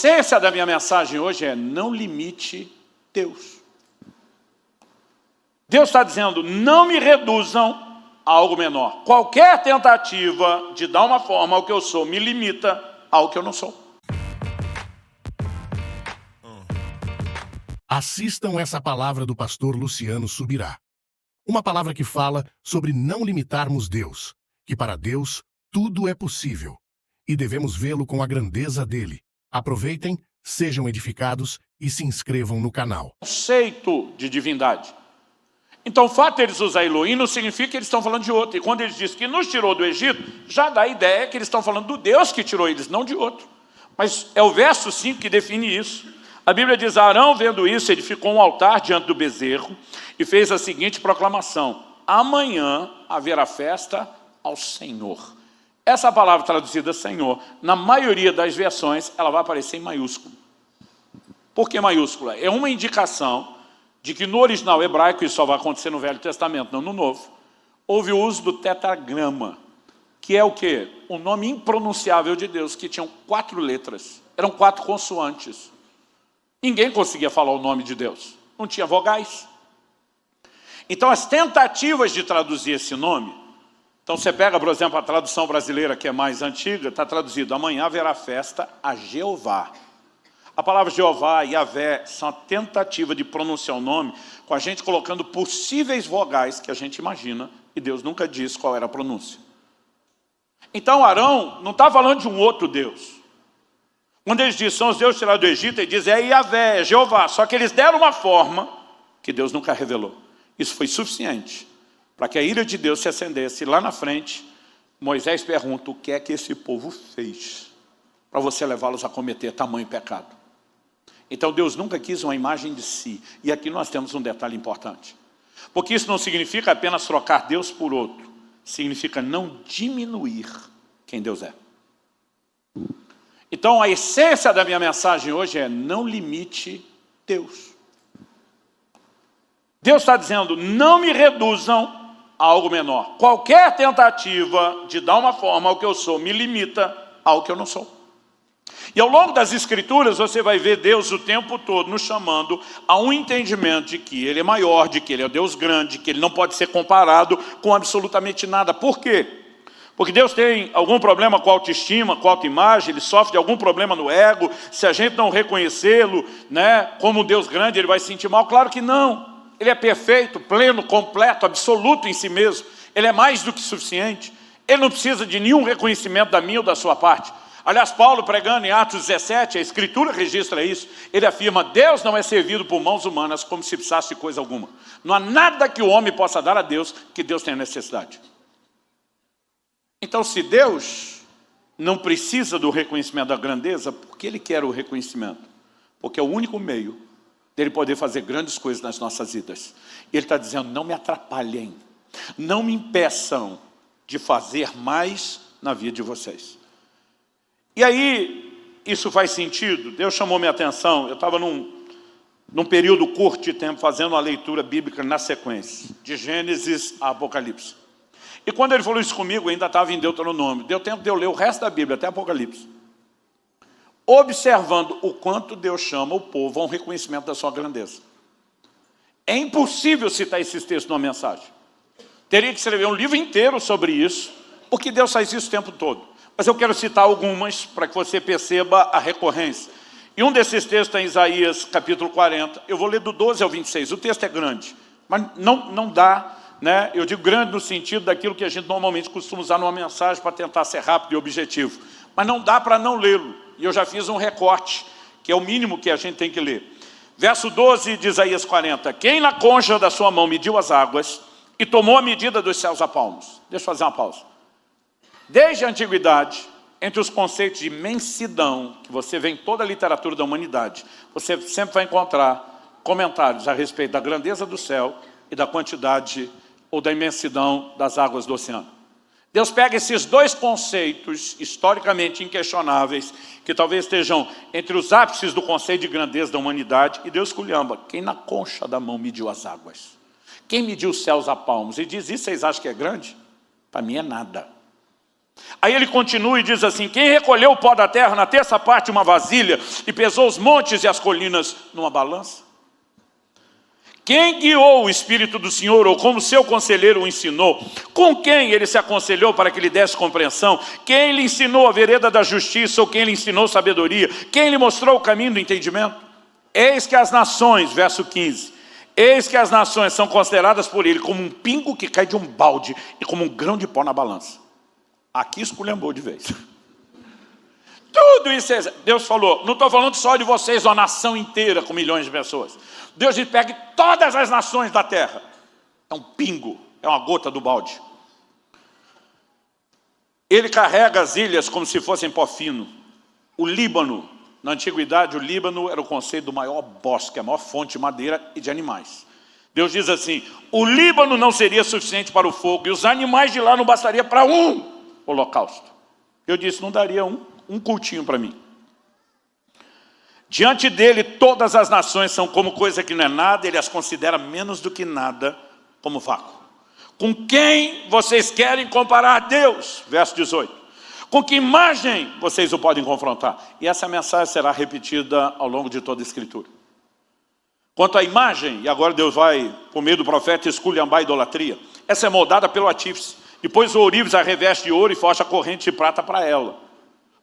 essência da minha mensagem hoje é: não limite Deus. Deus está dizendo: não me reduzam a algo menor. Qualquer tentativa de dar uma forma ao que eu sou me limita ao que eu não sou. Assistam essa palavra do pastor Luciano Subirá. Uma palavra que fala sobre não limitarmos Deus, que para Deus tudo é possível e devemos vê-lo com a grandeza dele. Aproveitem, sejam edificados e se inscrevam no canal. Conceito de divindade. Então o fato de eles usarem Elohim não significa que eles estão falando de outro. E quando eles dizem que nos tirou do Egito, já dá a ideia que eles estão falando do Deus que tirou eles, não de outro. Mas é o verso 5 que define isso. A Bíblia diz: Arão, vendo isso, edificou um altar diante do bezerro e fez a seguinte proclamação: amanhã haverá festa ao Senhor. Essa palavra traduzida Senhor, na maioria das versões, ela vai aparecer em maiúsculo. Por que maiúscula? É uma indicação de que no original hebraico, isso só vai acontecer no Velho Testamento, não no Novo, houve o uso do tetragrama, que é o quê? Um nome impronunciável de Deus, que tinham 4 letras, eram 4 consoantes. Ninguém conseguia falar o nome de Deus, não tinha vogais. Então as tentativas de traduzir esse nome, então você pega, por exemplo, a tradução brasileira, que é mais antiga, está traduzido: amanhã haverá festa a Jeová. A palavra Jeová e Yahvé são a tentativa de pronunciar o nome com a gente colocando possíveis vogais que a gente imagina, e Deus nunca disse qual era a pronúncia. Então Arão não está falando de um outro Deus. Quando eles dizem são os deuses tirados do Egito, ele diz é Yahvé, é Jeová. Só que eles deram uma forma que Deus nunca revelou. Isso foi suficiente para que a ira de Deus se acendesse. E lá na frente, Moisés pergunta: o que é que esse povo fez para você levá-los a cometer tamanho pecado? Então Deus nunca quis uma imagem de si. E aqui nós temos um detalhe importante. Porque isso não significa apenas trocar Deus por outro. Significa não diminuir quem Deus é. Então a essência da minha mensagem hoje é: não limite Deus. Deus está dizendo: não me reduzam a algo menor. Qualquer tentativa de dar uma forma ao que eu sou me limita ao que eu não sou. E ao longo das Escrituras você vai ver Deus o tempo todo nos chamando a um entendimento de que Ele é maior, de que Ele é Deus grande, que Ele não pode ser comparado com absolutamente nada. Por quê? Porque Deus tem algum problema com a autoestima, com a autoimagem, Ele sofre de algum problema no ego. Se a gente não reconhecê-lo, como Deus grande, Ele vai se sentir mal? Claro que não. Ele é perfeito, pleno, completo, absoluto em si mesmo. Ele é mais do que suficiente. Ele não precisa de nenhum reconhecimento da minha ou da sua parte. Aliás, Paulo, pregando em Atos 17, a Escritura registra isso. Ele afirma: Deus não é servido por mãos humanas como se precisasse de coisa alguma. Não há nada que o homem possa dar a Deus que Deus tenha necessidade. Então, se Deus não precisa do reconhecimento da grandeza, por que Ele quer o reconhecimento? Porque é o único meio dele poder fazer grandes coisas nas nossas vidas. E Ele está dizendo: não me atrapalhem, não me impeçam de fazer mais na vida de vocês. E aí, isso faz sentido. Deus chamou minha atenção. Eu estava num período curto de tempo fazendo uma leitura bíblica na sequência, de Gênesis a Apocalipse. E quando ele falou isso comigo, eu ainda estava em Deuteronômio. Deu tempo de eu ler o resto da Bíblia, até Apocalipse. Observando o quanto Deus chama o povo a um reconhecimento da sua grandeza. É impossível citar esses textos numa mensagem. Teria que escrever um livro inteiro sobre isso, porque Deus faz isso o tempo todo. Mas eu quero citar algumas para que você perceba a recorrência. E um desses textos está em Isaías, capítulo 40. Eu vou ler do 12 ao 26. O texto é grande, mas não dá, eu digo grande no sentido daquilo que a gente normalmente costuma usar numa mensagem para tentar ser rápido e objetivo. Mas não dá para não lê-lo. E eu já fiz um recorte, que é o mínimo que a gente tem que ler. Verso 12 de Isaías 40. Quem na concha da sua mão mediu as águas e tomou a medida dos céus a palmos. Deixa eu fazer uma pausa. Desde a antiguidade, entre os conceitos de imensidão, que você vê em toda a literatura da humanidade, você sempre vai encontrar comentários a respeito da grandeza do céu e da quantidade ou da imensidão das águas do oceano. Deus pega esses dois conceitos historicamente inquestionáveis, que talvez estejam entre os ápices do conceito de grandeza da humanidade, e Deus culhamba: quem na concha da mão mediu as águas? Quem mediu os céus a palmos? E diz: isso vocês acham que é grande? Para mim é nada. Aí ele continua e diz assim: quem recolheu o pó da terra na terça parte de uma vasilha e pesou os montes e as colinas numa balança? Quem guiou o Espírito do Senhor, ou como seu conselheiro o ensinou? Com quem ele se aconselhou para que lhe desse compreensão? Quem lhe ensinou a vereda da justiça, ou quem lhe ensinou sabedoria? Quem lhe mostrou o caminho do entendimento? Eis que as nações, verso 15, eis que as nações são consideradas por ele como um pingo que cai de um balde e como um grão de pó na balança. Aqui esculhambou de vez. Tudo isso, Deus falou, não estou falando só de vocês, uma nação inteira com milhões de pessoas. Deus diz: pegue todas as nações da terra. É um pingo, é uma gota do balde. Ele carrega as ilhas como se fossem pó fino. O Líbano, na antiguidade, o Líbano era o conceito do maior bosque, a maior fonte de madeira e de animais. Deus diz assim: o Líbano não seria suficiente para o fogo, e os animais de lá não bastaria para um holocausto. Eu disse: não daria um cultinho para mim. Diante dele todas as nações são como coisa que não é nada, ele as considera menos do que nada, como vácuo. Com quem vocês querem comparar Deus? Verso 18. Com que imagem vocês o podem confrontar? E essa mensagem será repetida ao longo de toda a Escritura. Quanto à imagem, e agora Deus vai, por meio do profeta, esculhambar a idolatria. Essa é moldada pelo artífice. Depois o ourives a reveste de ouro e forja a corrente de prata para ela.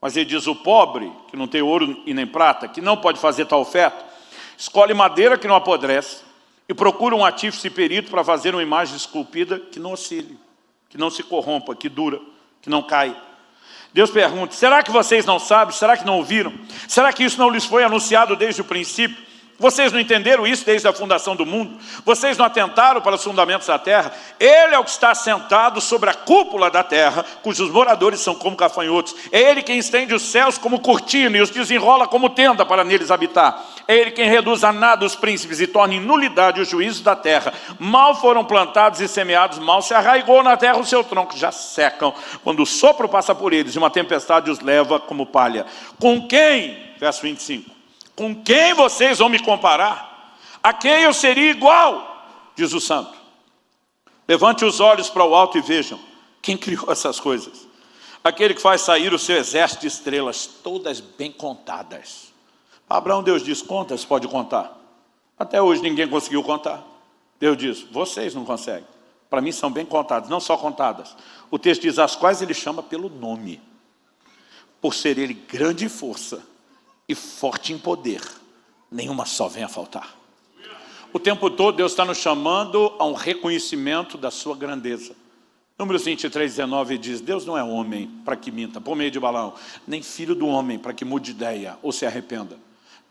Mas ele diz: o pobre, que não tem ouro e nem prata, que não pode fazer tal oferta, escolhe madeira que não apodrece e procura um artífice perito para fazer uma imagem esculpida que não oscile, que não se corrompa, que dura, que não cai. Deus pergunta: será que vocês não sabem? Será que não ouviram? Será que isso não lhes foi anunciado desde o princípio? Vocês não entenderam isso desde a fundação do mundo? Vocês não atentaram para os fundamentos da terra? Ele é o que está sentado sobre a cúpula da terra, cujos moradores são como gafanhotos. É ele quem estende os céus como cortina e os desenrola como tenda para neles habitar. É ele quem reduz a nada os príncipes e torna em nulidade os juízos da terra. Mal foram plantados e semeados, mal se arraigou na terra o seu tronco, já secam quando o sopro passa por eles e uma tempestade os leva como palha. Com quem? Verso 25. Com quem vocês vão me comparar? A quem eu seria igual? Diz o santo. Levante os olhos para o alto e vejam. Quem criou essas coisas? Aquele que faz sair o seu exército de estrelas, todas bem contadas. Abraão, Deus diz: conta, você pode contar. Até hoje ninguém conseguiu contar. Deus diz: vocês não conseguem. Para mim são bem contadas, não só contadas. O texto diz: as quais ele chama pelo nome. Por ser ele grande em força e forte em poder, nenhuma só vem a faltar. O tempo todo Deus está nos chamando a um reconhecimento da sua grandeza. Números 23, 19 diz: Deus não é homem para que minta, por meio de Balaão, nem filho do homem para que mude de ideia ou se arrependa.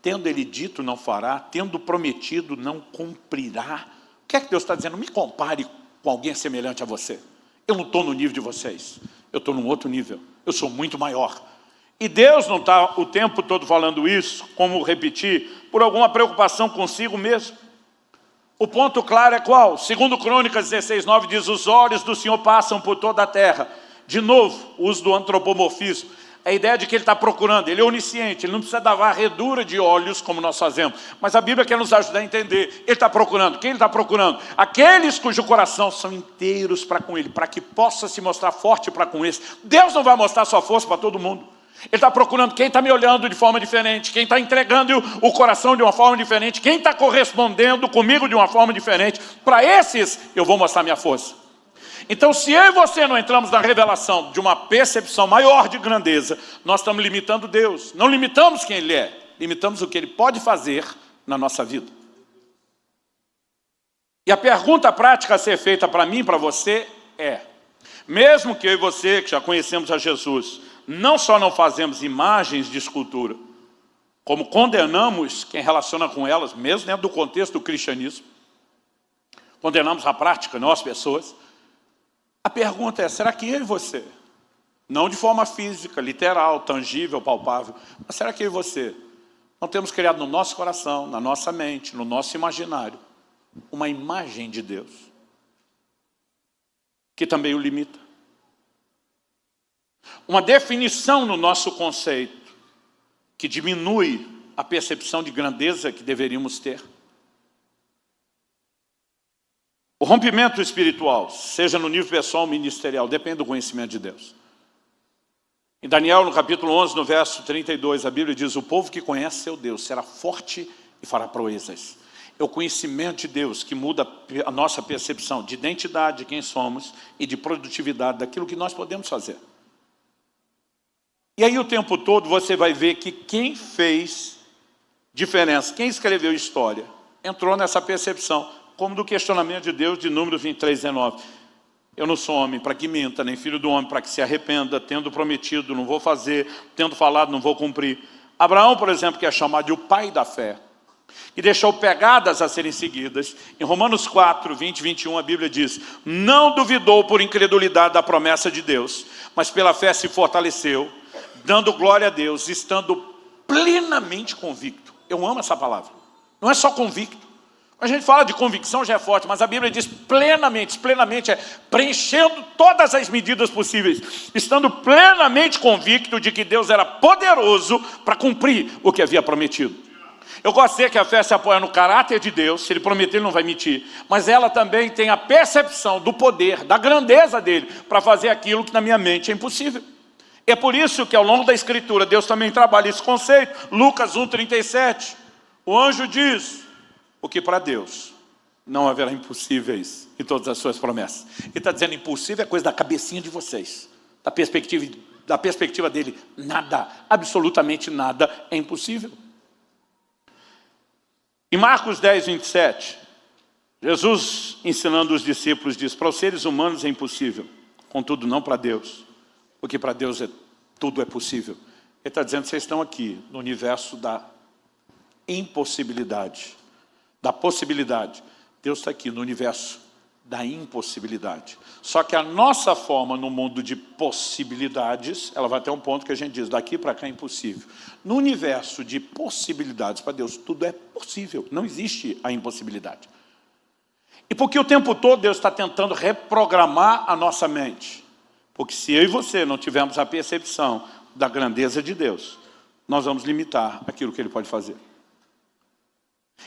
Tendo ele dito, não fará, tendo prometido, não cumprirá. O que é que Deus está dizendo? Me compare com alguém semelhante a você. Eu não estou no nível de vocês, eu estou num outro nível, eu sou muito maior. E Deus não está o tempo todo falando isso, como repetir, por alguma preocupação consigo mesmo. O ponto claro é qual? Segundo Crônicas 16, 9 diz: os olhos do Senhor passam por toda a terra. De novo, o uso do antropomorfismo. A ideia de que ele está procurando, ele é onisciente, ele não precisa dar varredura de olhos como nós fazemos. Mas a Bíblia quer nos ajudar a entender. Ele está procurando. Quem ele está procurando? Aqueles cujo coração são inteiros para com ele, para que possa se mostrar forte para com eles. Deus não vai mostrar sua força para todo mundo. Ele está procurando quem está me olhando de forma diferente, quem está entregando o coração de uma forma diferente, quem está correspondendo comigo de uma forma diferente. Para esses eu vou mostrar minha força. Então, se eu e você não entramos na revelação de uma percepção maior de grandeza, nós estamos limitando Deus. Não limitamos quem Ele é, limitamos o que Ele pode fazer na nossa vida. E a pergunta prática a ser feita para mim e para você é: mesmo que eu e você, que já conhecemos a Jesus, não só não fazemos imagens de escultura, como condenamos quem relaciona com elas, mesmo dentro do contexto do cristianismo, condenamos a prática, não as pessoas. A pergunta é: será que eu e você, não de forma física, literal, tangível, palpável, mas será que eu e você não temos criado no nosso coração, na nossa mente, no nosso imaginário, uma imagem de Deus que também o limita? Uma definição no nosso conceito que diminui a percepção de grandeza que deveríamos ter. O rompimento espiritual, seja no nível pessoal ou ministerial, depende do conhecimento de Deus. Em Daniel, no capítulo 11, no verso 32, a Bíblia diz: o povo que conhece seu Deus será forte e fará proezas. É o conhecimento de Deus que muda a nossa percepção de identidade de quem somos e de produtividade daquilo que nós podemos fazer. E aí o tempo todo você vai ver que quem fez diferença, quem escreveu história, entrou nessa percepção, como do questionamento de Deus de Números 23, 19. Eu não sou homem para que minta, nem filho do homem para que se arrependa, tendo prometido, não vou fazer, tendo falado, não vou cumprir. Abraão, por exemplo, que é chamado de o pai da fé, e deixou pegadas a serem seguidas. Em Romanos 4, 20 e 21, a Bíblia diz: não duvidou por incredulidade da promessa de Deus, mas pela fé se fortaleceu, dando glória a Deus, estando plenamente convicto. Eu amo essa palavra. Não é só convicto. A gente fala de convicção, já é forte, mas a Bíblia diz plenamente. Plenamente é preenchendo todas as medidas possíveis, estando plenamente convicto de que Deus era poderoso para cumprir o que havia prometido. Eu gosto de dizer que a fé se apoia no caráter de Deus. Se Ele prometer, Ele não vai mentir. Mas ela também tem a percepção do poder, da grandeza dEle, para fazer aquilo que na minha mente é impossível. É por isso que ao longo da Escritura, Deus também trabalha esse conceito. Lucas 1,37, o anjo diz: porque para Deus não haverá impossíveis em todas as suas promessas. Ele está dizendo: impossível é coisa da cabecinha de vocês. Da perspectiva dele, nada, absolutamente nada é impossível. Em Marcos 10, 27, Jesus, ensinando os discípulos, diz: para os seres humanos é impossível, contudo não para Deus, porque para Deus tudo é possível. Ele está dizendo: vocês estão aqui no universo da impossibilidade, da possibilidade. Deus está aqui no universo da impossibilidade. Só que a nossa forma no mundo de possibilidades, ela vai ter um ponto que a gente diz: daqui para cá é impossível. No universo de possibilidades, para Deus, tudo é possível. Não existe a impossibilidade. E porque o tempo todo Deus está tentando reprogramar a nossa mente. Porque se eu e você não tivermos a percepção da grandeza de Deus, nós vamos limitar aquilo que Ele pode fazer.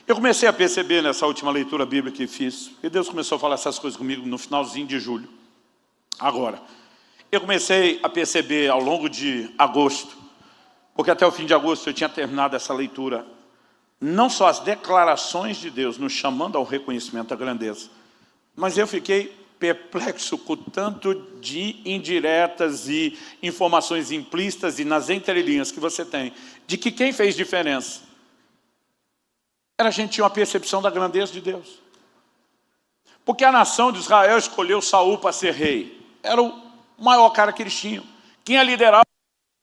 Eu comecei a perceber nessa última leitura bíblica que fiz, e Deus começou a falar essas coisas comigo no finalzinho de julho. Agora, eu comecei a perceber ao longo de agosto, porque até o fim de agosto eu tinha terminado essa leitura, não só as declarações de Deus nos chamando ao reconhecimento da grandeza, mas eu fiquei perplexo com o tanto de indiretas e informações implícitas e nas entrelinhas que você tem, de que quem fez diferença era a gente tinha uma percepção da grandeza de Deus. Porque a nação de Israel escolheu Saul para ser rei. Era o maior cara que eles tinham. Quem ia liderar o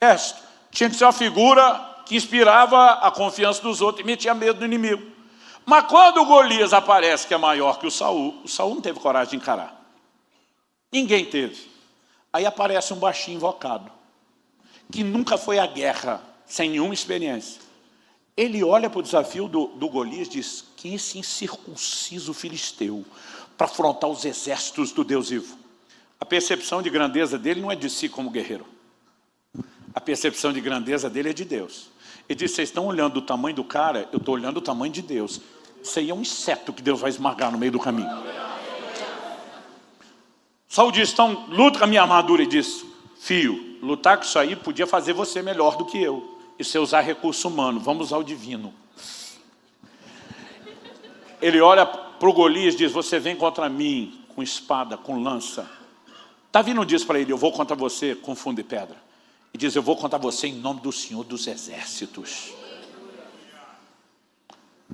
exército tinha que ser uma figura que inspirava a confiança dos outros e metia medo do inimigo. Mas quando o Golias aparece, que é maior que o Saul não teve coragem de encarar. Ninguém teve. Aí aparece um baixinho invocado, que nunca foi à guerra, sem nenhuma experiência. Ele olha para o desafio do Golias e diz: que esse incircunciso filisteu para afrontar os exércitos do Deus vivo. A percepção de grandeza dele não é de si como guerreiro. A percepção de grandeza dele é de Deus. Ele diz: vocês estão olhando o tamanho do cara, eu estou olhando o tamanho de Deus. Isso aí é um inseto que Deus vai esmagar no meio do caminho. Saul diz: então luta com a minha armadura. E diz: filho, lutar com isso aí podia fazer você melhor do que eu. E se usar recurso humano, vamos usar o divino. Ele olha para o Golias e diz: você vem contra mim com espada, com lança. Davi não diz para ele: eu vou contra você com fundo e pedra. Ele diz: eu vou contra você em nome do Senhor dos Exércitos.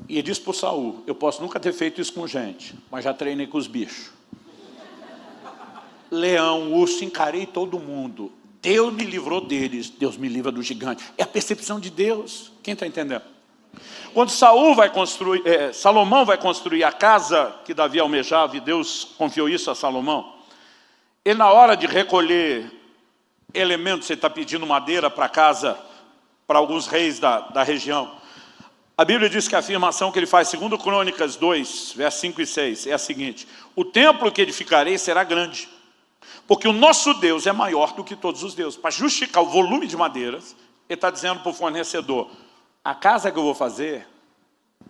E ele diz para o Saul: eu posso nunca ter feito isso com gente, mas já treinei com os bichos. Leão, urso, encarei todo mundo. Deus me livrou deles, Deus me livra do gigante. É a percepção de Deus. Quem está entendendo? Quando Salomão vai construir a casa que Davi almejava, e Deus confiou isso a Salomão, ele, na hora de recolher elementos, ele está pedindo madeira para casa, para alguns reis da região. A Bíblia diz que a afirmação que ele faz, segundo Crônicas 2, versos 5 e 6, é a seguinte: o templo que edificarei será grande, porque o nosso Deus é maior do que todos os deuses. Para justificar o volume de madeiras, ele está dizendo para o fornecedor: a casa que eu vou fazer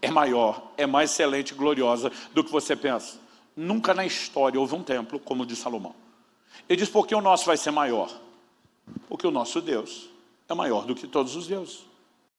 é maior, é mais excelente e gloriosa do que você pensa. Nunca na história houve um templo como o de Salomão. Ele diz: porque o nosso vai ser maior. Porque o nosso Deus é maior do que todos os deuses.